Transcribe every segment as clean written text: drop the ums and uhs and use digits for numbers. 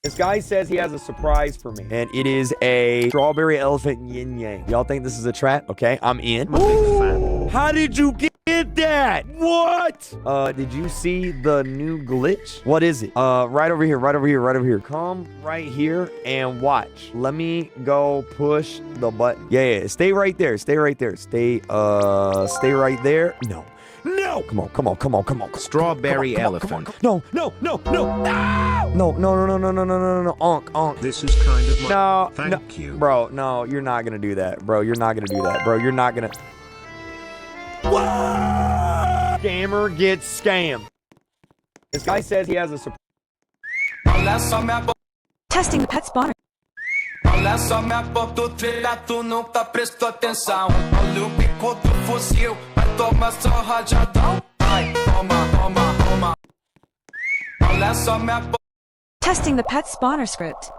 This guy says he has a surprise for me, and it is a strawberry elephant yin yang. Y'all think this is a trap? Okay, I'm in. Ooh, how did you get that? What? Did you see the new glitch? What is it? Right over here, right over here, right over here. Come right here and watch. Let me go push the button. Yeah, stay right there. Stay right there. Stay right there. No. No! Come on, come on, come on, come on. Strawberry elephant. No, no, no, no. No, no, no, no, no, no, no, no, no. Onk. This is kind of my... No, Thank you. Bro, no, you're not gonna do that. Bro, you're not gonna do that. Bro, you're not gonna... What? Scammer gets scammed. This guy says he has a surprise. Testing the pet spawner. Olha só minha ponto trilha, tu nunca prestou atenção. Olha o bico do fuzil, vai tomar só rajadão. Ai, toma, toma, toma. Olha só minha ponto. Testing the pet spawner script.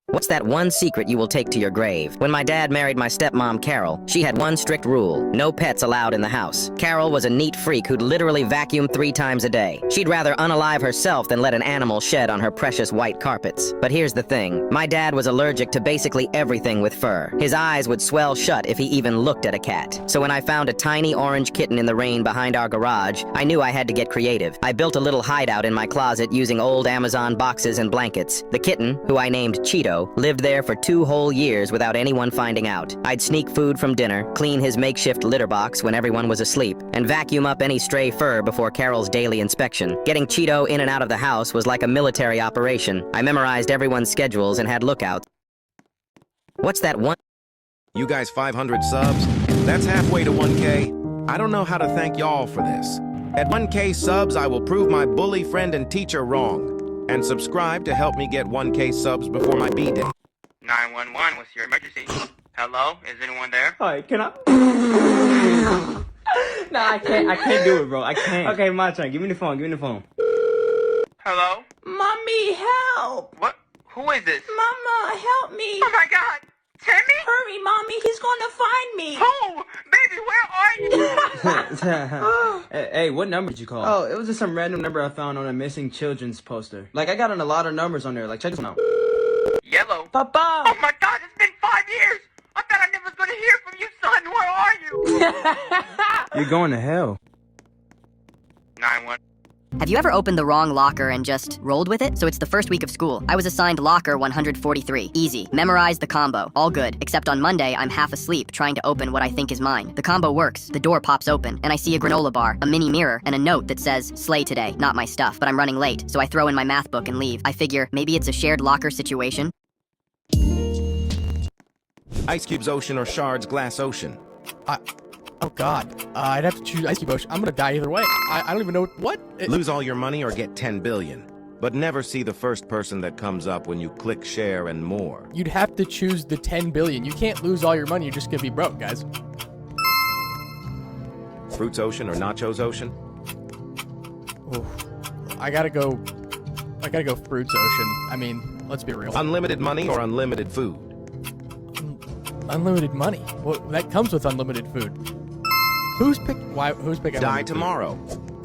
What's that one secret you will take to your grave? When my dad married my stepmom, Carol, she had one strict rule: no pets allowed in the house. Carol was a neat freak who'd literally vacuum 3 times a day. She'd rather unalive herself than let an animal shed on her precious white carpets. But here's the thing. My dad was allergic to basically everything with fur. His eyes would swell shut if he even looked at a cat. So when I found a tiny orange kitten in the rain behind our garage, I knew I had to get creative. I built a little hideout in my closet using old Amazon boxes and blankets. The kitten, who I named Cheeto, lived there for 2 whole years without anyone finding out. I'd sneak food from dinner, clean his makeshift litter box when everyone was asleep, and vacuum up any stray fur before Carol's daily inspection. Getting Cheeto in and out of the house was like a military operation. I memorized everyone's schedules and had lookouts. What's that one? You guys 500 subs? That's halfway to 1K. I don't know how to thank y'all for this. At 1K subs, I will prove my bully friend and teacher wrong. And subscribe to help me get 1K subs before my B-day. 911, what's your emergency? Hello? Is anyone there? Alright, can I? Nah, I can't do it, bro. I can't. Okay, my turn. Give me the phone. Hello? Mommy, help! What? Who is this? Mama, help me! Oh my god! Timmy? Hurry, Mommy, he's gonna find me! Who? Baby, where are you? Hey, what number did you call? Oh, it was just some random number I found on a missing children's poster. Like, I got on a lot of numbers on there. Like, check this one out. Yellow. Papa! Oh my god, it's been 5 years! I thought I never was gonna hear from you, son! Where are you? You're going to hell. 911. Have you ever opened the wrong locker and just rolled with it? So it's the first week of school. I was assigned locker 143. Easy. Memorize the combo. All good. Except on Monday, I'm half asleep trying to open what I think is mine. The combo works. The door pops open, and I see a granola bar, a mini mirror, and a note that says, "Slay today, not my stuff." But I'm running late, so I throw in my math book and leave. I figure maybe it's a shared locker situation. Ice Cube's ocean or Shard's glass ocean? Oh god, I'd have to choose Ice Cube Ocean. I'm gonna die either way. I don't even know what. Lose all your money or get 10 billion. But never see the first person that comes up when you click share and more. You'd have to choose the 10 billion. You can't lose all your money. You're just gonna be broke, guys. Fruits Ocean or Nachos Ocean? Oof. I gotta go Fruits Ocean. I mean, let's be real. Unlimited money or unlimited food? Unlimited money. Well, that comes with unlimited food. Who's picking Die tomorrow.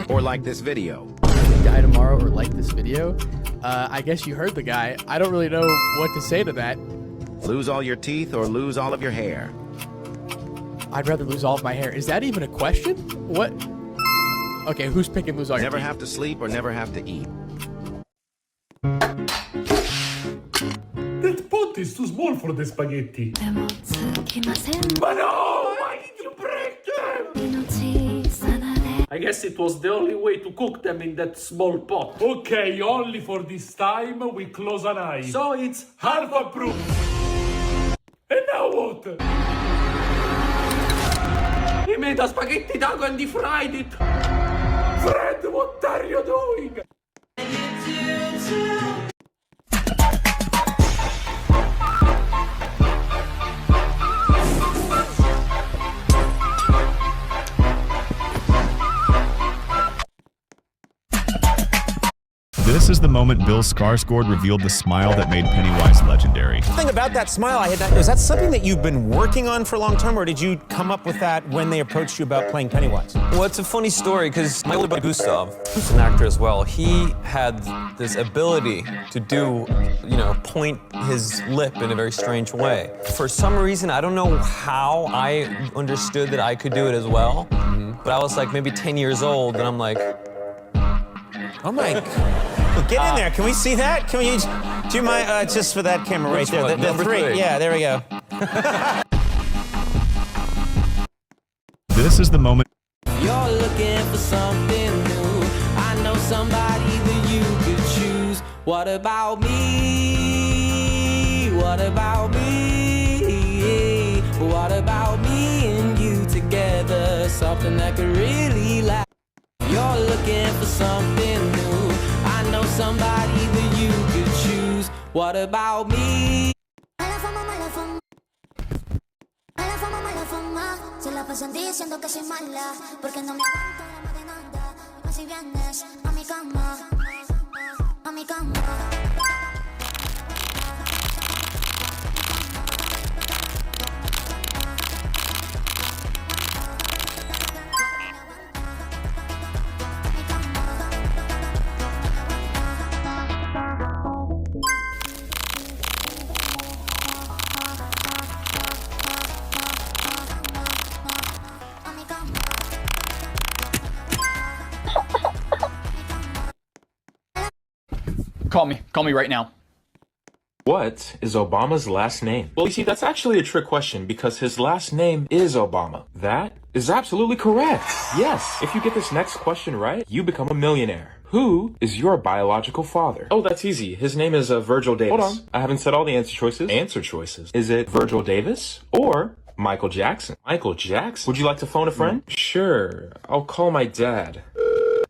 Or like this video. Die tomorrow or like this video? I guess you heard the guy. I don't really know what to say to that. Lose all your teeth or lose all of your hair? I'd rather lose all of my hair. Is that even a question? What? Okay, who's picking lose all your Never teeth? have to sleep or never have to eat? That pot is too small for the spaghetti. But no! Why did you break them? I guess it was the only way to cook them in that small pot. Okay, only for this time we close an eye. So it's half approved. And now what? He made a spaghetti taco and he fried it. Fred, what are you doing? This is the moment Bill Skarsgård revealed the smile that made Pennywise legendary. The thing about that smile, is that something that you've been working on for a long time, or did you come up with that when they approached you about playing Pennywise? Well, it's a funny story because my older brother Gustav, who's an actor as well, he had this ability to do, point his lip in a very strange way. For some reason, I don't know how I understood that I could do it as well, but I was like maybe 10 years old, and I'm like, oh my, get in there. Can we see that? Can we, do you mind, just for that camera right there, the three. Yeah, there we go. This is the moment. You're looking for something new. I know somebody that you could choose. What about me? What about me? What about me and you together? Something that could really last. You're looking for something new. I know somebody that you could choose. What about me? Se la pasan diciendo que soy mala, porque no me aguanto la más de nada. Así vienes a mi cama, a mi cama. Call me right now. What is Obama's last name? Well, you see, that's actually a trick question because his last name is Obama. That is absolutely correct. Yes, if you get this next question right, you become a millionaire. Who is your biological father? Oh, that's easy. His name is Virgil Davis. Hold on, I haven't said all the answer choices. Answer choices. Is it Virgil Davis or Michael Jackson? Michael Jackson? Would you like to phone a friend? Sure, I'll call my dad.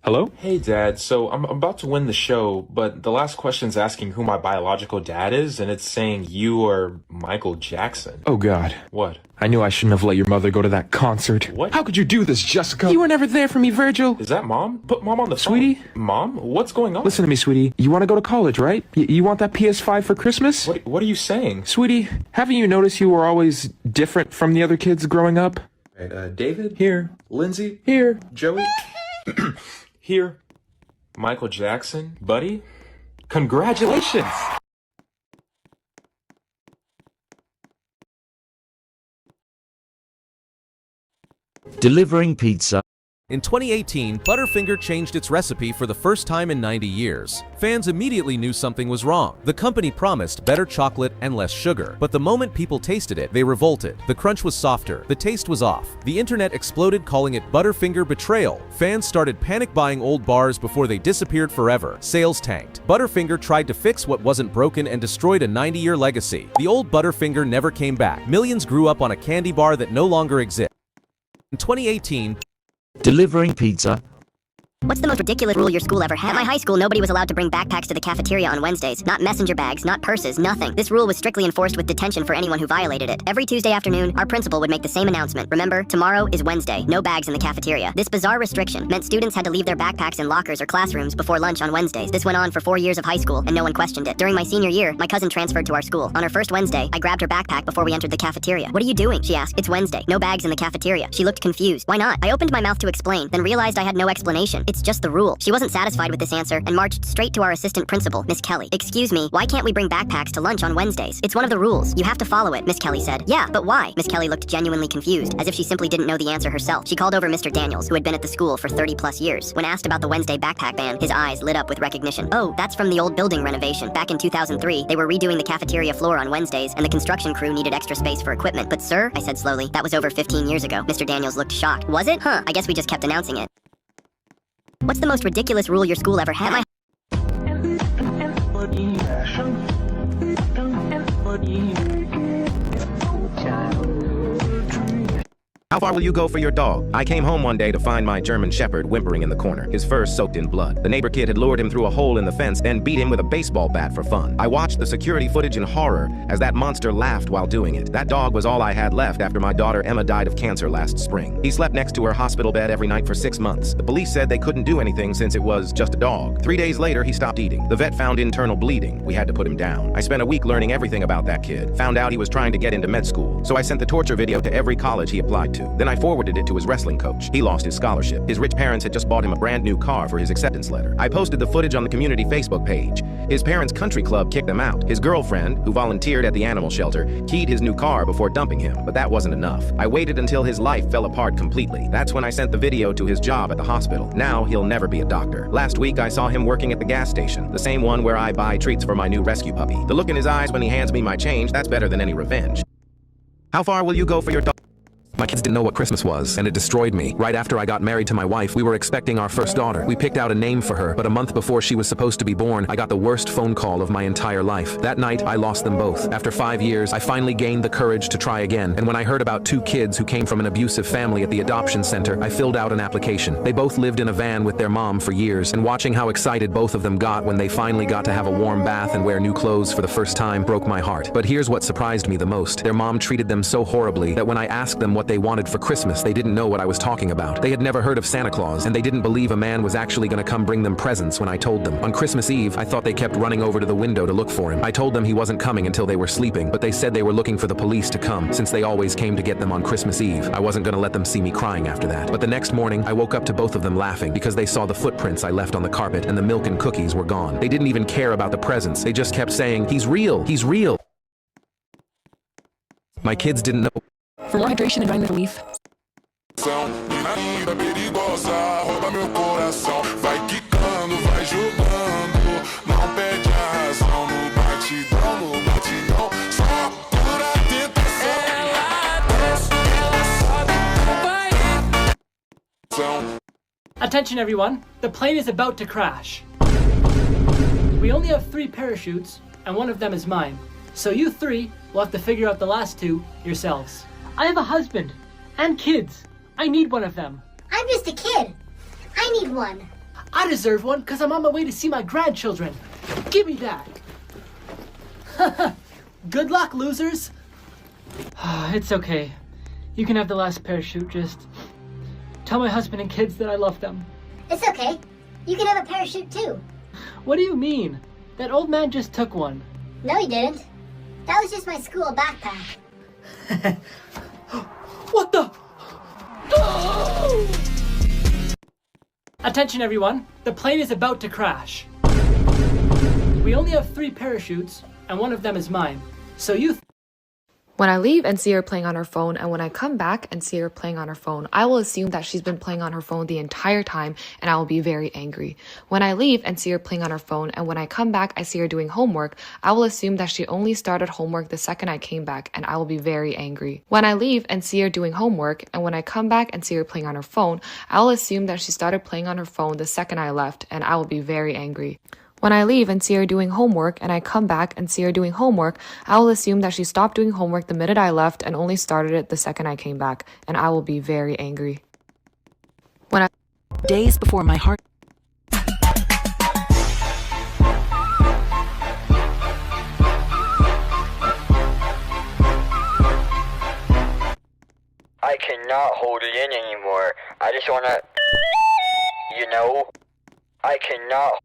Hello? Hey, Dad. So I'm about to win the show, but the last question's asking who my biological dad is, and it's saying you are Michael Jackson. Oh, God. What? I knew I shouldn't have let your mother go to that concert. What? How could you do this, Jessica? You were never there for me, Virgil. Is that Mom? Put Mom on the phone. Sweetie? Mom? What's going on? Listen to me, sweetie. You want to go to college, right? You want that PS5 for Christmas? What are you saying? Sweetie, haven't you noticed you were always different from the other kids growing up? Right, David? Here. Lindsay? Here. Joey? Here. Michael Jackson? Buddy? Congratulations! Delivering pizza. In 2018, Butterfinger changed its recipe for the first time in 90 years. Fans immediately knew something was wrong. The company promised better chocolate and less sugar, but the moment people tasted it, they revolted. The crunch was softer, the taste was off. The internet exploded, calling it Butterfinger betrayal. Fans started panic buying old bars before they disappeared forever. Sales tanked. Butterfinger tried to fix what wasn't broken and destroyed a 90-year legacy. The old Butterfinger never came back. Millions grew up on a candy bar that no longer exists. In 2018, delivering pizza. What's the most ridiculous rule your school ever had? At my high school, nobody was allowed to bring backpacks to the cafeteria on Wednesdays. Not messenger bags, not purses, nothing. This rule was strictly enforced with detention for anyone who violated it. Every Tuesday afternoon, our principal would make the same announcement. Remember, tomorrow is Wednesday. No bags in the cafeteria. This bizarre restriction meant students had to leave their backpacks in lockers or classrooms before lunch on Wednesdays. This went on for 4 years of high school, and no one questioned it. During my senior year, my cousin transferred to our school. On her first Wednesday, I grabbed her backpack before we entered the cafeteria. What are you doing? She asked. It's Wednesday. No bags in the cafeteria. She looked confused. Why not? I opened my mouth to explain, then realized I had no explanation. It's just the rule. She wasn't satisfied with this answer and marched straight to our assistant principal, Miss Kelly. Excuse me, why can't we bring backpacks to lunch on Wednesdays? It's one of the rules. You have to follow it, Miss Kelly said. Yeah, but why? Miss Kelly looked genuinely confused, as if she simply didn't know the answer herself. She called over Mr. Daniels, who had been at the school for 30+ years. When asked about the Wednesday backpack ban, his eyes lit up with recognition. Oh, that's from the old building renovation. Back in 2003, they were redoing the cafeteria floor on Wednesdays, and the construction crew needed extra space for equipment. But sir, I said slowly, that was over 15 years ago. Mr. Daniels looked shocked. Was it? Huh, I guess we just kept announcing it. What's the most ridiculous rule your school ever had? How far will you go for your dog? I came home one day to find my German Shepherd whimpering in the corner, his fur soaked in blood. The neighbor kid had lured him through a hole in the fence, then beat him with a baseball bat for fun. I watched the security footage in horror as that monster laughed while doing it. That dog was all I had left after my daughter Emma died of cancer last spring. He slept next to her hospital bed every night for 6 months. The police said they couldn't do anything since it was just a dog. 3 days later, he stopped eating. The vet found internal bleeding. We had to put him down. I spent a week learning everything about that kid. Found out he was trying to get into med school. So I sent the torture video to every college he applied to. Then I forwarded it to his wrestling coach. He lost his scholarship. His rich parents had just bought him a brand new car for his acceptance letter. I posted the footage on the community Facebook page. His parents' country club kicked them out. His girlfriend, who volunteered at the animal shelter, keyed his new car before dumping him, but that wasn't enough. I waited until his life fell apart completely. That's when I sent the video to his job at the hospital. Now he'll never be a doctor. Last week I saw him working at the gas station, the same one where I buy treats for my new rescue puppy. The look in his eyes when he hands me my change, that's better than any revenge. How far will you go for your dog? My kids didn't know what Christmas was, and it destroyed me. Right after I got married to my wife, we were expecting our first daughter. We picked out a name for her, but a month before she was supposed to be born, I got the worst phone call of my entire life. That night, I lost them both. After 5 years, I finally gained the courage to try again, and when I heard about 2 kids who came from an abusive family at the adoption center, I filled out an application. They both lived in a van with their mom for years, and watching how excited both of them got when they finally got to have a warm bath and wear new clothes for the first time broke my heart. But here's what surprised me the most. Their mom treated them so horribly that when I asked them what they wanted for Christmas, they didn't know what I was talking about. They had never heard of Santa Claus, and they didn't believe a man was actually going to come bring them presents when I told them. On Christmas Eve, I thought they kept running over to the window to look for him. I told them he wasn't coming until they were sleeping, but they said they were looking for the police to come, since they always came to get them on Christmas Eve. I wasn't going to let them see me crying after that. But the next morning, I woke up to both of them laughing because they saw the footprints I left on the carpet and the milk and cookies were gone. They didn't even care about the presents. They just kept saying, "He's real, he's real." My kids didn't know. For more hydration and vitamin relief. Attention everyone, the plane is about to crash. We only have 3 parachutes, and one of them is mine. So you 3 will have to figure out the last 2 yourselves. I have a husband and kids. I need one of them. I'm just a kid. I need one. I deserve one because I'm on my way to see my grandchildren. Give me that. Good luck, losers. It's okay. You can have the last parachute. Just tell my husband and kids that I love them. It's okay. You can have a parachute too. What do you mean? That old man just took one. No, he didn't. That was just my school backpack. What the? Attention everyone, the plane is about to crash. We only have 3 parachutes, and one of them is mine. So you When I leave and see her playing on her phone, and when I come back and see her playing on her phone, I will assume that she's been playing on her phone the entire time, and I will be very angry. When I leave and see her playing on her phone, and when I come back I see her doing homework, I will assume that she only started homework the second I came back, and I will be very angry. When I leave and see her doing homework, and when I come back and see her playing on her phone, I will assume that she started playing on her phone the second I left, and I will be very angry. When I leave and see her doing homework, and I come back and see her doing homework, I will assume that she stopped doing homework the minute I left and only started it the second I came back, and I will be very angry. Days before my heart. I cannot hold it in anymore. I just wanna, I cannot